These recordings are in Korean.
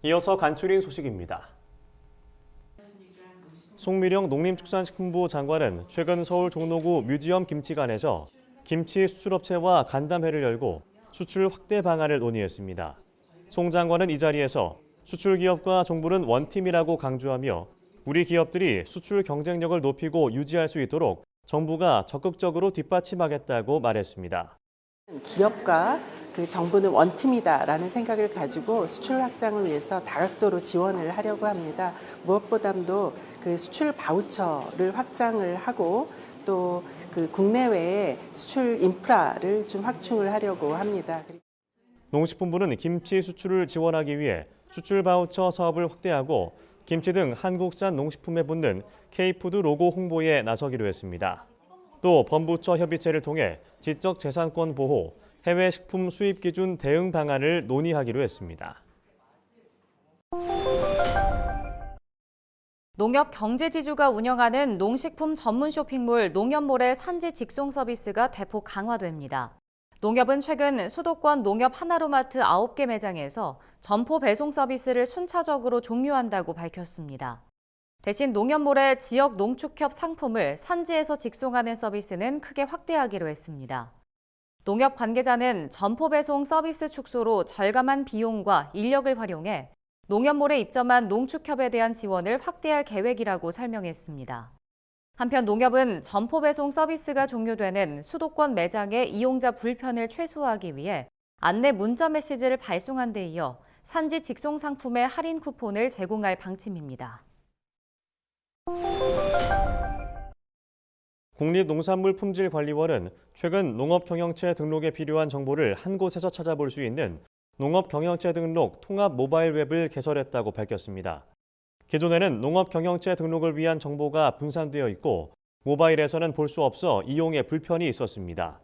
이어서 간추린 소식입니다. 송미령 농림축산식품부 장관은 최근 서울 종로구 뮤지엄 김치관에서 김치 수출업체와 간담회를 열고 수출 확대 방안을 논의했습니다. 송 장관은 이 자리에서 수출 기업과 정부는 원팀이라고 강조하며 우리 기업들이 수출 경쟁력을 높이고 유지할 수 있도록 정부가 적극적으로 뒷받침하겠다고 말했습니다. 기업과 정부는 원팀이다라는 생각을 가지고 수출 확장을 위해서 다각도로 지원을 하려고 합니다. 무엇보다도 수출 바우처를 확장을 하고 또 국내외에 수출 인프라를 좀 확충을 하려고 합니다. 농식품부는 김치 수출을 지원하기 위해 수출 바우처 사업을 확대하고 김치 등 한국산 농식품에 붙는 K푸드 로고 홍보에 나서기로 했습니다. 또 범부처 협의체를 통해 지적 재산권 보호, 해외 식품 수입 기준 대응 방안을 논의하기로 했습니다. 농협경제지주가 운영하는 농식품 전문 쇼핑몰 농협몰의 산지 직송 서비스가 대폭 강화됩니다. 농협은 최근 수도권 농협 하나로마트 9개 매장에서 점포 배송 서비스를 순차적으로 종료한다고 밝혔습니다. 대신 농협몰의 지역 농축협 상품을 산지에서 직송하는 서비스는 크게 확대하기로 했습니다. 농협 관계자는 점포 배송 서비스 축소로 절감한 비용과 인력을 활용해 농협몰에 입점한 농축협에 대한 지원을 확대할 계획이라고 설명했습니다. 한편 농협은 점포 배송 서비스가 종료되는 수도권 매장의 이용자 불편을 최소화하기 위해 안내 문자 메시지를 발송한 데 이어 산지 직송 상품의 할인 쿠폰을 제공할 방침입니다. 국립농산물품질관리원은 최근 농업경영체 등록에 필요한 정보를 한 곳에서 찾아볼 수 있는 농업경영체 등록 통합 모바일 웹을 개설했다고 밝혔습니다. 기존에는 농업경영체 등록을 위한 정보가 분산되어 있고 모바일에서는 볼 수 없어 이용에 불편이 있었습니다.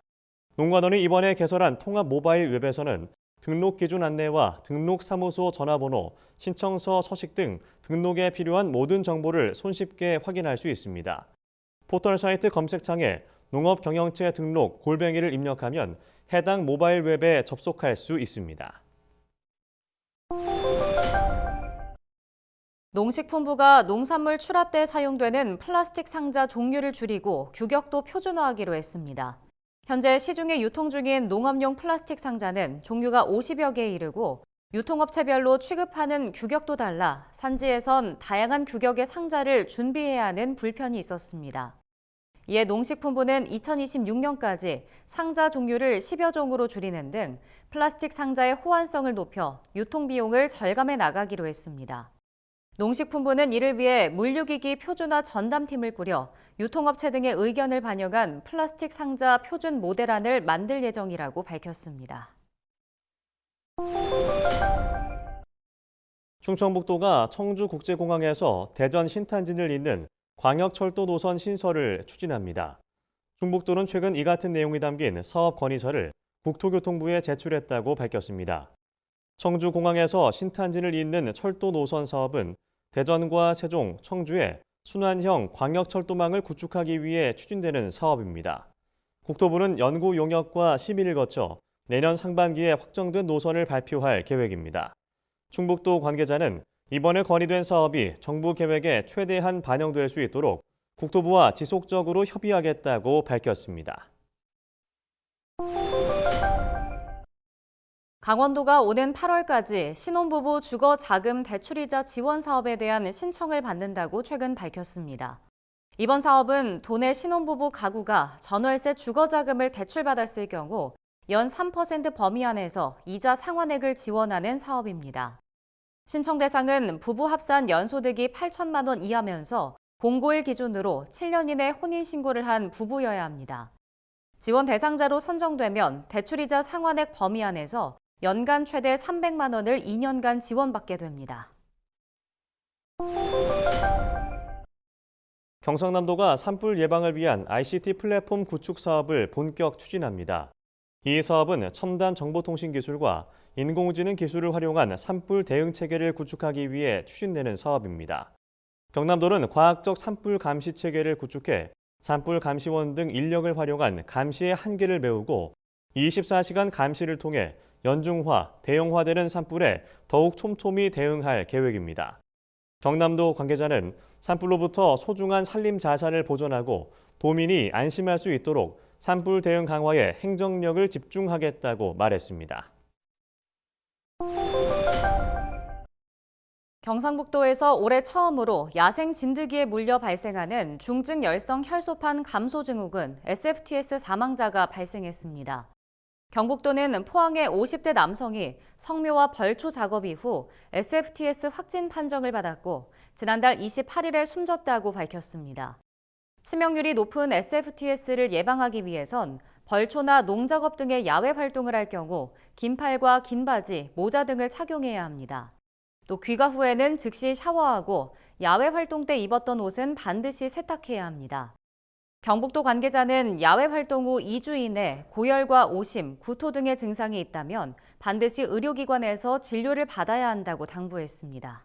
농관원이 이번에 개설한 통합 모바일 웹에서는 등록 기준 안내와 등록 사무소 전화번호, 신청서 서식 등 등록에 필요한 모든 정보를 손쉽게 확인할 수 있습니다. 포털 사이트 검색창에 농업경영체 등록 /를 입력하면 해당 모바일 웹에 접속할 수 있습니다. 농식품부가 농산물 출하 때 사용되는 플라스틱 상자 종류를 줄이고 규격도 표준화하기로 했습니다. 현재 시중에 유통 중인 농업용 플라스틱 상자는 종류가 50여 개에 이르고 유통업체별로 취급하는 규격도 달라 산지에선 다양한 규격의 상자를 준비해야 하는 불편이 있었습니다. 이에 농식품부는 2026년까지 상자 종류를 10여 종으로 줄이는 등 플라스틱 상자의 호환성을 높여 유통비용을 절감해 나가기로 했습니다. 농식품부는 이를 위해 물류기기 표준화 전담팀을 꾸려 유통업체 등의 의견을 반영한 플라스틱 상자 표준 모델안을 만들 예정이라고 밝혔습니다. 충청북도가 청주국제공항에서 대전 신탄진을 잇는 광역철도 노선 신설을 추진합니다. 충북도는 최근 이 같은 내용이 담긴 사업 건의서를 국토교통부에 제출했다고 밝혔습니다. 청주공항에서 신탄진을 잇는 철도 노선 사업은 대전과 세종, 청주에 순환형 광역철도망을 구축하기 위해 추진되는 사업입니다. 국토부는 연구 용역과 심의를 거쳐 내년 상반기에 확정된 노선을 발표할 계획입니다. 충북도 관계자는 이번에 건의된 사업이 정부 계획에 최대한 반영될 수 있도록 국토부와 지속적으로 협의하겠다고 밝혔습니다. 강원도가 오는 8월까지 신혼부부 주거자금 대출이자 지원 사업에 대한 신청을 받는다고 최근 밝혔습니다. 이번 사업은 도내 신혼부부 가구가 전월세 주거자금을 대출받았을 경우 연 3% 범위 안에서 이자 상환액을 지원하는 사업입니다. 신청 대상은 부부 합산 연소득이 8천만 원 이하면서 공고일 기준으로 7년 이내 혼인신고를 한 부부여야 합니다. 지원 대상자로 선정되면 대출이자 상환액 범위 안에서 연간 최대 300만 원을 2년간 지원받게 됩니다. 경상남도가 산불 예방을 위한 ICT 플랫폼 구축 사업을 본격 추진합니다. 이 사업은 첨단 정보통신 기술과 인공지능 기술을 활용한 산불 대응 체계를 구축하기 위해 추진되는 사업입니다. 경남도는 과학적 산불 감시 체계를 구축해 산불 감시원 등 인력을 활용한 감시의 한계를 메우고 24시간 감시를 통해 연중화, 대형화되는 산불에 더욱 촘촘히 대응할 계획입니다. 경남도 관계자는 산불로부터 소중한 산림 자산을 보존하고 도민이 안심할 수 있도록 산불 대응 강화에 행정력을 집중하겠다고 말했습니다. 경상북도에서 올해 처음으로 야생 진드기에 물려 발생하는 중증 열성 혈소판 감소 증후군 SFTS 사망자가 발생했습니다. 경북도는 포항의 50대 남성이 성묘와 벌초 작업 이후 SFTS 확진 판정을 받았고 지난달 28일에 숨졌다고 밝혔습니다. 치명률이 높은 SFTS를 예방하기 위해선 벌초나 농작업 등의 야외 활동을 할 경우 긴팔과 긴 바지, 모자 등을 착용해야 합니다. 또 귀가 후에는 즉시 샤워하고 야외 활동 때 입었던 옷은 반드시 세탁해야 합니다. 경북도 관계자는 야외 활동 후 2주 이내 고열과 오심, 구토 등의 증상이 있다면 반드시 의료기관에서 진료를 받아야 한다고 당부했습니다.